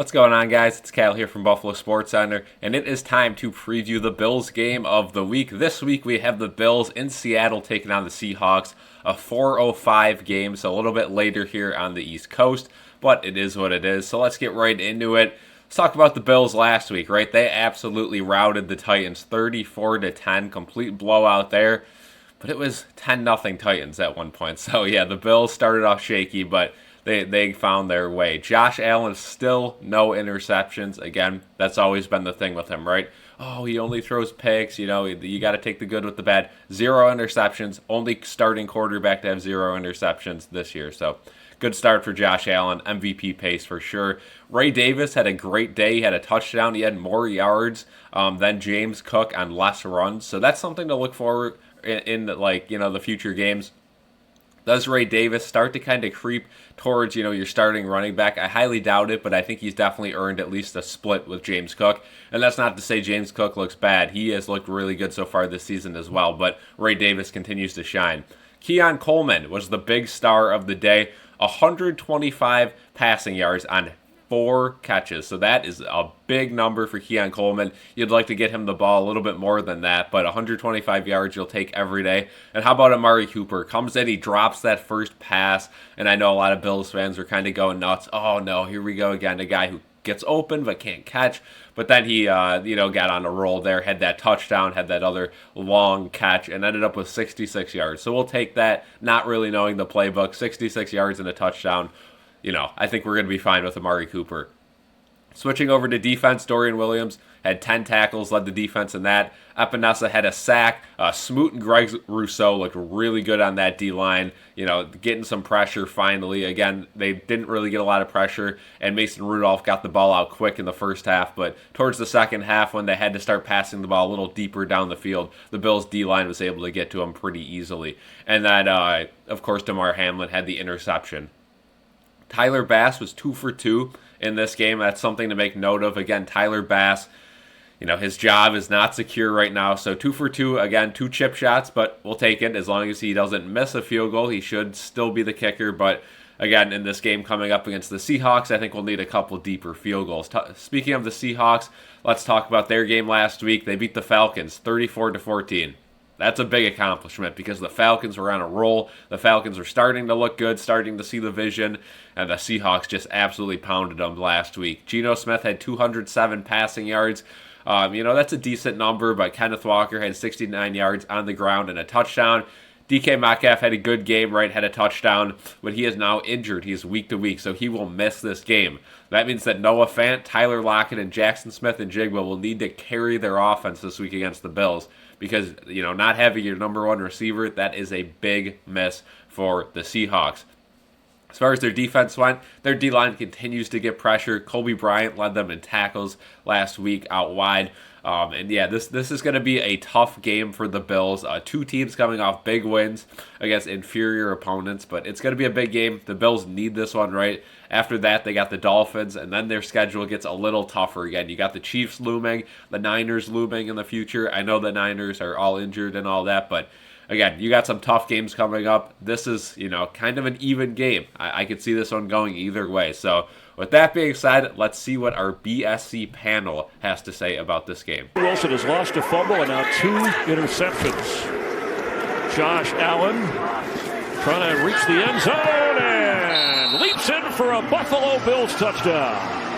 What's going on, guys? It's Cal here from Buffalo SportsCenter, and it is time to preview the Bills game of the week. This week we have the Bills in Seattle taking on the Seahawks, a 4:05 game, so a little bit later here on the East Coast, but it is what it is. So let's get right into it. Let's talk about the Bills last week, right? They absolutely routed the Titans 34-10, complete blowout there, but it was 10-0 Titans at one point. So yeah, the Bills started off shaky, but they found their way. Josh Allen, still no interceptions. Again, that's always been the thing with him, right? Oh, he only throws picks. You know, you got to take the good with the bad. 0 interceptions. Only starting quarterback to have 0 interceptions this year. So good start for Josh Allen. MVP pace for sure. Ray Davis had a great day. He had a touchdown. He had more yards than James Cook on less runs. So that's something to look forward in the future games. Does Ray Davis start to kind of creep towards, your starting running back? I highly doubt it, but I think he's definitely earned at least a split with James Cook. And that's not to say James Cook looks bad. He has looked really good so far this season as well, but Ray Davis continues to shine. Keon Coleman was the big star of the day. 125 passing yards on 4 catches. So that is a big number for Keon Coleman. You'd like to get him the ball a little bit more than that, but 125 yards you'll take every day. And how about Amari Cooper? Comes in, he drops that first pass, and I know a lot of Bills fans were kind of going nuts. Oh no, here we go again, a guy who gets open but can't catch. But then he, got on a roll there, had that touchdown, had that other long catch, and ended up with 66 yards. So we'll take that, not really knowing the playbook. 66 yards and a touchdown. I think we're going to be fine with Amari Cooper. Switching over to defense, Dorian Williams had 10 tackles, led the defense in that. Epinesa had a sack. Smoot and Greg Rousseau looked really good on that D-line, getting some pressure finally. Again, they didn't really get a lot of pressure, and Mason Rudolph got the ball out quick in the first half, but towards the second half, when they had to start passing the ball a little deeper down the field, the Bills' D-line was able to get to him pretty easily. And then, of course, Damar Hamlin had the interception. Tyler Bass was 2 for 2 in this game. That's something to make note of. Again, Tyler Bass, his job is not secure right now. So 2 for 2, again, 2 chip shots, but we'll take it. As long as he doesn't miss a field goal, he should still be the kicker. But again, in this game coming up against the Seahawks, I think we'll need a couple deeper field goals. Speaking of the Seahawks, let's talk about their game last week. They beat the Falcons 34-14. That's a big accomplishment because the Falcons were on a roll. The Falcons were starting to look good, starting to see the vision, and the Seahawks just absolutely pounded them last week. Geno Smith had 207 passing yards. That's a decent number, but Kenneth Walker had 69 yards on the ground and a touchdown. DK Metcalf had a good game, right? Had a touchdown, but he is now injured. He is week to week, so he will miss this game. That means that Noah Fant, Tyler Lockett, and Jackson Smith-Njigba will need to carry their offense this week against the Bills because, not having your number one receiver, that is a big miss for the Seahawks. As far as their defense went, their D-line continues to get pressure. Kobe Bryant led them in tackles last week out wide. This is going to be a tough game for the Bills. 2 teams coming off big wins against inferior opponents, but it's going to be a big game. The Bills need this one, right? After that, they got the Dolphins, and then their schedule gets a little tougher again. You got the Chiefs looming, the Niners looming in the future. I know the Niners are all injured and all that, but again, you got some tough games coming up. This is, kind of an even game. I could see this one going either way. So with that being said, let's see what our BSC panel has to say about this game. Wilson has lost a fumble and now 2 interceptions. Josh Allen trying to reach the end zone and leaps in for a Buffalo Bills touchdown.